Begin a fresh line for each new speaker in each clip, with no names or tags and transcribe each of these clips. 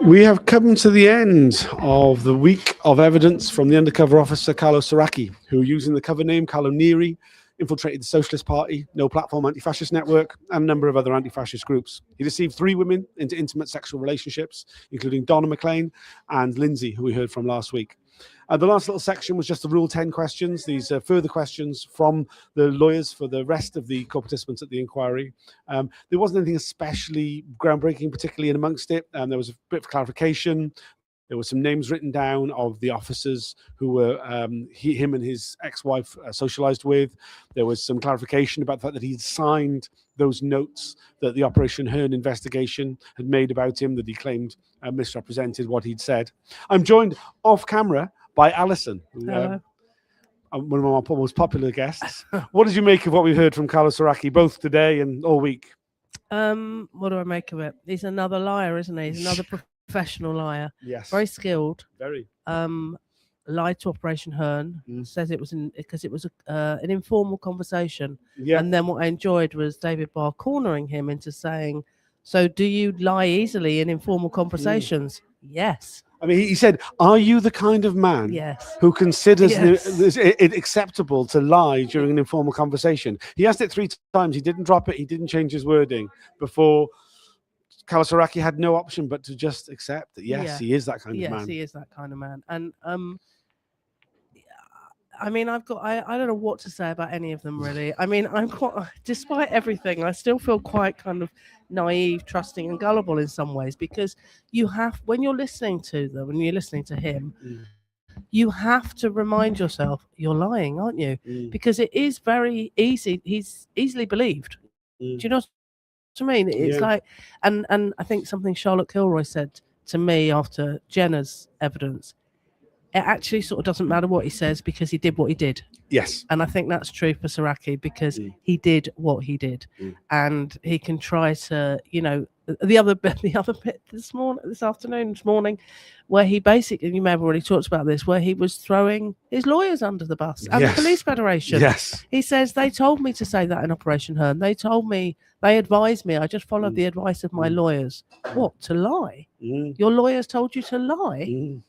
We have come to the end of the week of evidence from the undercover officer Carlo Soracchi, who, using the cover name Carlo Neri, infiltrated the Socialist Party, No Platform Anti-Fascist Network, and a number of other anti-fascist groups. He deceived 3 women into intimate sexual relationships, including Donna McLean and Lindsay, who we heard from last week. The last little section was just the Rule 10 questions. These are further questions from the lawyers for the rest of the co-participants at the inquiry. There wasn't anything especially groundbreaking, particularly in amongst it. There was a bit of clarification. There were some names written down of the officers who were him and his ex-wife socialized with. There was some clarification about the fact that he'd signed those notes that the Operation Hearn investigation had made about him, that he claimed misrepresented what he'd said. I'm joined off camera by Alison, who, one of my most popular guests. What did you make of what we heard from Carlo Soracchi, both today and all week?
What do I make of it? He's another liar, isn't he? He's another professional liar.
Yes.
Very skilled.
Very.
Lied to Operation Hearn. Says it was because it was an informal conversation.
Yeah.
And then what I enjoyed was David Barr cornering him into saying, "So do you lie easily in informal conversations?" Yes.
I mean, he said, "Are you the kind of man who considers it acceptable to lie during an informal conversation?" He asked it 3 times. He didn't drop it. He didn't change his wording before. Carlo Soracchi had no option but to just accept that, yes, he is that kind of man.
Yes, he is that kind of man. And I mean, I don't know what to say about any of them, really. I mean, I'm quite, despite everything, I still feel quite kind of naive, trusting and gullible in some ways, because you have, when you're listening to them, when you're listening to him, you have to remind yourself you're lying, aren't you? Because it is very easy. He's easily believed. Do you know what I mean? It's like, and I think something Charlotte Kilroy said to me after Jenna's evidence, it actually sort of doesn't matter what he says because he did what he did.
Yes.
And I think that's true for Soracchi because he did what he did. And he can try to, you know, the other bit this morning, where he basically, you may have already talked about this, where he was throwing his lawyers under the bus and the police federation.
Yes.
He says, they told me to say that in Operation Hearn. They told me, they advised me. I just followed the advice of my lawyers. What, to lie? Your lawyers told you to lie?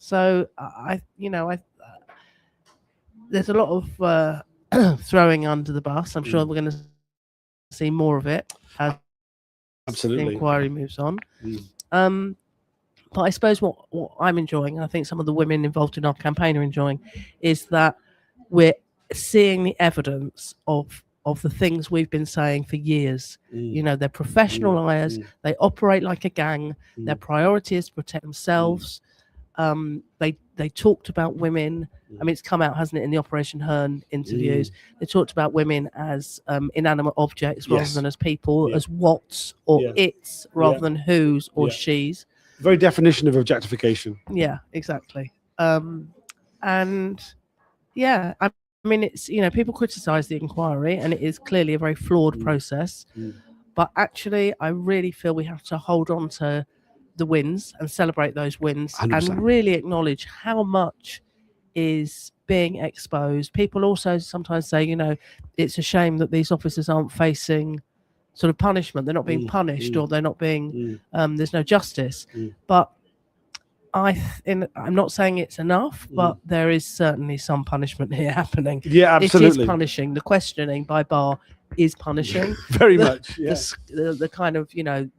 So there's a lot of throwing under the bus. I'm sure we're going to see more of it as the inquiry moves on. But I suppose what I'm enjoying, and I think some of the women involved in our campaign are enjoying, is that we're seeing the evidence of the things we've been saying for years. You know, they're professional liars. They operate like a gang. Their priority is to protect themselves. They talked about women. I mean, it's come out, hasn't it, in the Operation Hearn interviews? They talked about women as inanimate objects rather than as people, as whats or its rather than whos or she's.
Very definition of objectification.
Yeah, exactly. And yeah, I mean, it's, you know, people criticise the inquiry and it is clearly a very flawed process. But actually, I really feel we have to hold on to the wins and celebrate those wins
100%.
and really acknowledge how much is being exposed. People also sometimes say, you know, it's a shame that these officers aren't facing sort of punishment. They're not being punished or they're not being, there's no justice. But I'm not saying it's enough, but there is certainly some punishment here happening.
Yeah, absolutely.
It is punishing. The questioning by Barr is punishing.
Very much, yeah.
The kind of, you know,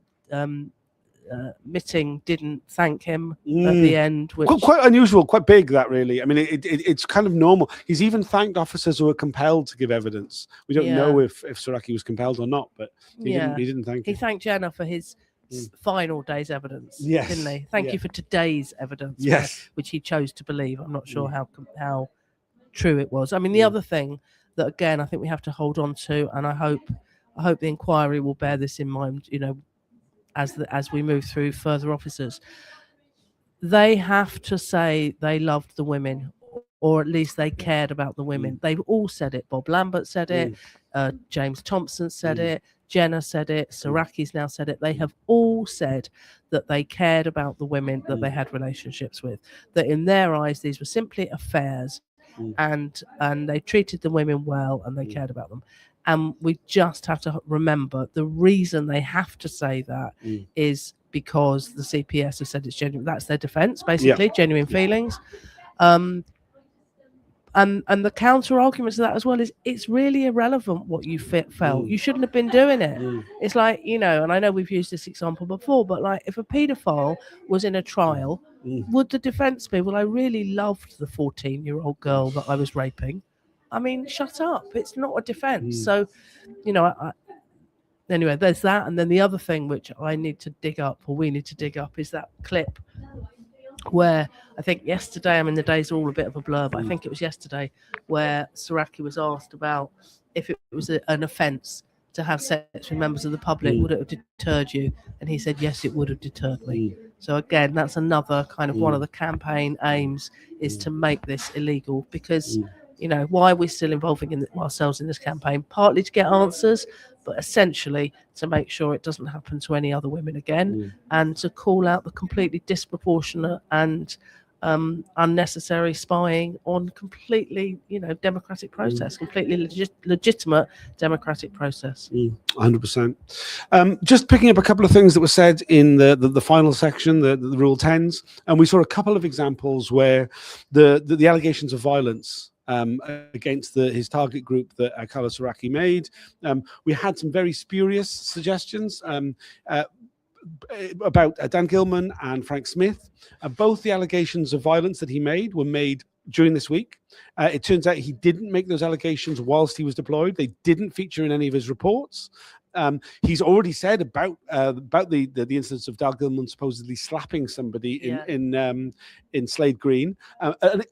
Mitting didn't thank him at the end, which
quite unusual, quite big, that really. I mean, it's kind of normal. He's even thanked officers who were compelled to give evidence. We don't know if Soracchi was compelled or not, but he didn't thank him.
He thanked Jenna for his final day's evidence, didn't he? Thank you for today's evidence, which he chose to believe. I'm not sure how true it was. I mean, the other thing that, again, I think we have to hold on to, and I hope the inquiry will bear this in mind, you know, as we move through further officers, they have to say they loved the women, or at least they cared about the women. They've all said it. Bob Lambert said it. James Thompson said it. Jenna said it. Soracchi's now said it. They have all said that they cared about the women that they had relationships with, that in their eyes these were simply affairs, and they treated the women well and they cared about them. And we just have to remember the reason they have to say that is because the CPS have said it's genuine. That's their defence, basically, genuine feelings. And the counter argument to that as well is it's really irrelevant what you felt. You shouldn't have been doing it. It's like, and I know we've used this example before, but like if a paedophile was in a trial, would the defence be, well, I really loved the 14-year-old girl that I was raping? I mean, shut up. It's not a defence. So, anyway, there's that. And then the other thing which I need to dig up, or we need to dig up, is that clip where I think yesterday, I mean, the days are all a bit of a blur, but I think it was yesterday where Soracchi was asked about if it was an offence to have sex with members of the public, would it have deterred you? And he said, yes, it would have deterred me. So again, that's another kind of one of the campaign aims, is to make this illegal, because why are we still involving ourselves in this campaign? Partly to get answers, but essentially to make sure it doesn't happen to any other women again, and to call out the completely disproportionate and unnecessary spying on completely, democratic process, completely legitimate democratic process.
100%. Just picking up a couple of things that were said in the final section, the Rule 10s, and we saw a couple of examples where the allegations of violence against his target group that Carlo Soracchi made. We had some very spurious suggestions about Dan Gilman and Frank Smith. Both the allegations of violence that he made were made during this week. It turns out he didn't make those allegations whilst he was deployed. They didn't feature in any of his reports. He's already said about the incidents of Dan Gilman supposedly slapping somebody in Slade Green, an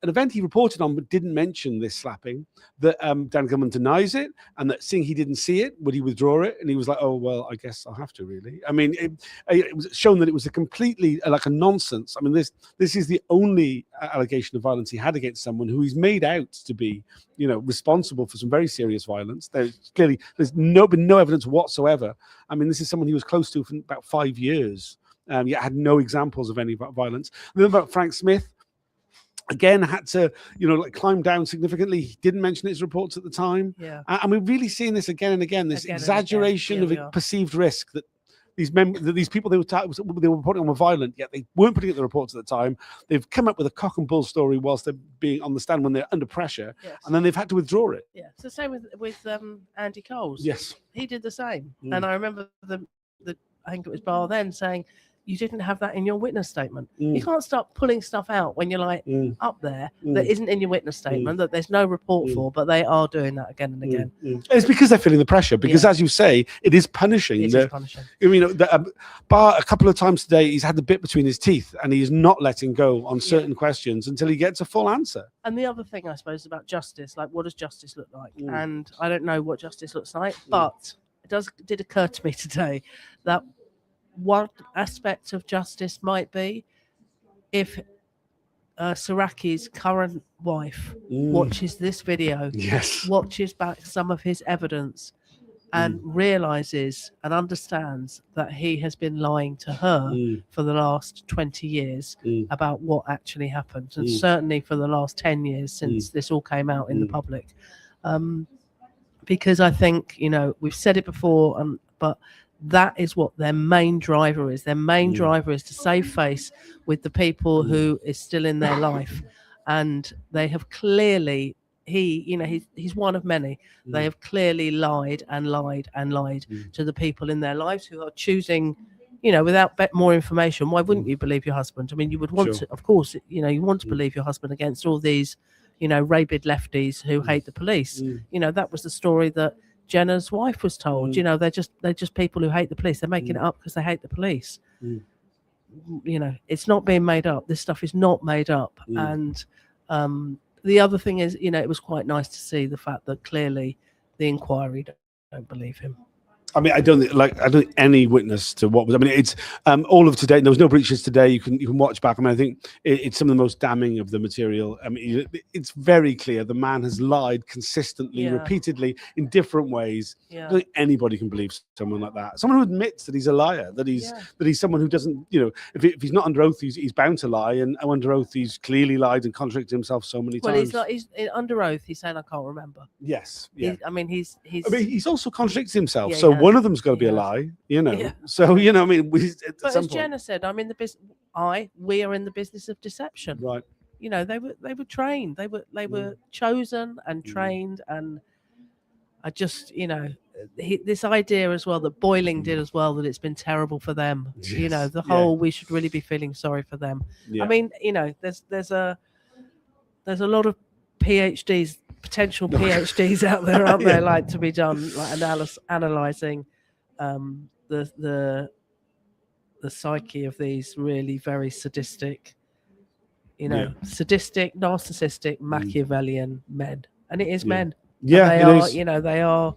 event he reported on but didn't mention this slapping. That Dan Gilman denies it, and that seeing he didn't see it, would he withdraw it? And he was like, "Oh well, I guess I'll have to." Really, I mean, it was shown that it was a completely like a nonsense. I mean, this is the only allegation of violence he had against someone who he's made out to be, responsible for some very serious violence. There's been no evidence whatsoever. I mean, this is someone he was close to for about 5 years, yet had no examples of any violence. And then about Frank Smith, again, had to, climb down significantly. He didn't mention his reports at the time.
Yeah.
And we're really seeing this again and again, this exaggeration of perceived risk that these people they were reporting on were violent, yet they weren't putting it in the reports at the time. They've come up with a cock and bull story whilst they're being on the stand when they're under pressure, and then they've had to withdraw it.
Yeah, it's the same with Andy Coles.
Yes,
he did the same. And I remember I think it was Barr then saying, you didn't have that in your witness statement. You can't start pulling stuff out when you're like up there that isn't in your witness statement, that there's no report for, but they are doing that again and again.
It's because they're feeling the pressure, because as you say, it is punishing.
It is punishing.
Barr, a couple of times today, he's had the bit between his teeth and he's not letting go on certain questions until he gets a full answer.
And the other thing, I suppose, about justice, like what does justice look like? And I don't know what justice looks like, but it did occur to me today that one aspect of justice might be if Soracchi's current wife watches this video, watches back some of his evidence, and realizes and understands that he has been lying to her for the last 20 years about what actually happened, and certainly for the last 10 years since this all came out in the public. Because I think, we've said it before, but that is what their main driver is. Their main driver is to save face with the people who is still in their life. And they have clearly, he's one of many. They have clearly lied and lied and lied to the people in their lives who are choosing, without more information. Why wouldn't you believe your husband? I mean, you would want to, of course, you want to believe your husband against all these, rabid lefties who hate the police. That was the story that Jenner's wife was told. They're just people who hate the police. They're making it up because they hate the police. It's not being made up. This stuff is not made up. And the other thing is, it was quite nice to see the fact that clearly the inquiry don't believe him.
I mean, I don't think any witness to what was. I mean, it's all of today. There was no breaches today. You can watch back. I mean, I think it's some of the most damning of the material. I mean, it's very clear the man has lied consistently, repeatedly, in different ways. I don't think anybody can believe someone like that. Someone who admits that he's a liar, that he's someone who doesn't, if he's not under oath, he's bound to lie, and under oath, he's clearly lied and contradicted himself so many times.
Well, he's under oath. He's saying, I can't remember.
Yes.
Yeah. He's
also contradicted himself. So but one of them's got to be a lie, you know.
Yeah.
So you know, I mean,
but as Jenna said, I'm in the business. We are in the business of deception.
Right.
You know, they were trained. They were chosen and trained, and I just, you know, this idea as well that Boiling did as well, that it's been terrible for them.
Yes.
You know, the whole we should really be feeling sorry for them.
Yeah.
I mean, you know, there's a lot of PhDs, potential PhDs out there, aren't there, like to be done, like analysing the psyche of these really very sadistic, you know, sadistic, narcissistic, Machiavellian men, and it is men.
Yeah,
and they are. You know, they are.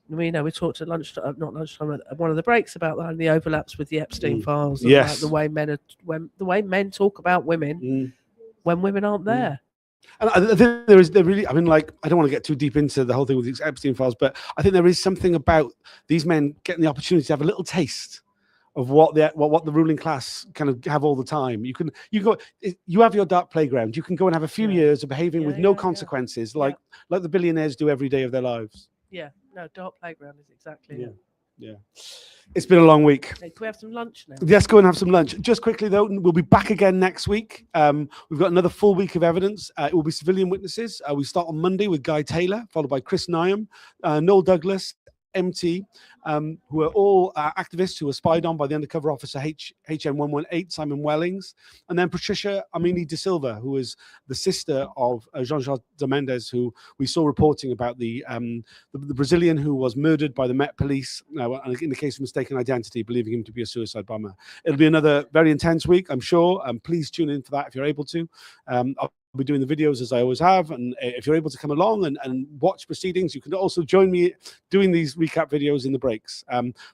We know we talked at lunchtime, not lunchtime, at one of the breaks about that, and the overlaps with the Epstein files. And like the way men talk about women when women aren't there.
And I think there really, I mean, like, I don't want to get too deep into the whole thing with these Epstein files, but I think there is something about these men getting the opportunity to have a little taste of what the ruling class kind of have all the time. You have your dark playground. You can go and have a few years of behaving with no consequences, like the billionaires do every day of their lives.
Yeah, no, dark playground is exactly it.
Yeah. It's been a long week.
Hey, can we have some lunch now?
Yes, go and have some lunch. Just quickly, though, we'll be back again next week. We've got another full week of evidence. It will be civilian witnesses. We start on Monday with Guy Taylor, followed by Chris Nyam, Noel Douglas, MT, who are all activists who were spied on by the undercover officer HM118, Simon Wellings, and then Patricia Amini de Silva, who is the sister of Jean-Jacques de Mendes, who we saw reporting about the Brazilian who was murdered by the Met Police in the case of mistaken identity, believing him to be a suicide bomber. It'll be another very intense week, I'm sure. Please tune in for that if you're able to. I'll be doing the videos as I always have, and if you're able to come along and watch proceedings, you can also join me doing these recap videos in the breaks.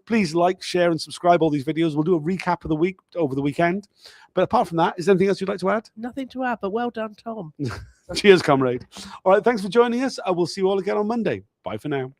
Please like, share, and subscribe all these videos. We'll do a recap of the week over the weekend. But apart from that, is there anything else you'd like to add?
Nothing to add, but well done, Tom.
Cheers, comrade. All right, thanks for joining us. I will see you all again on Monday. Bye for now.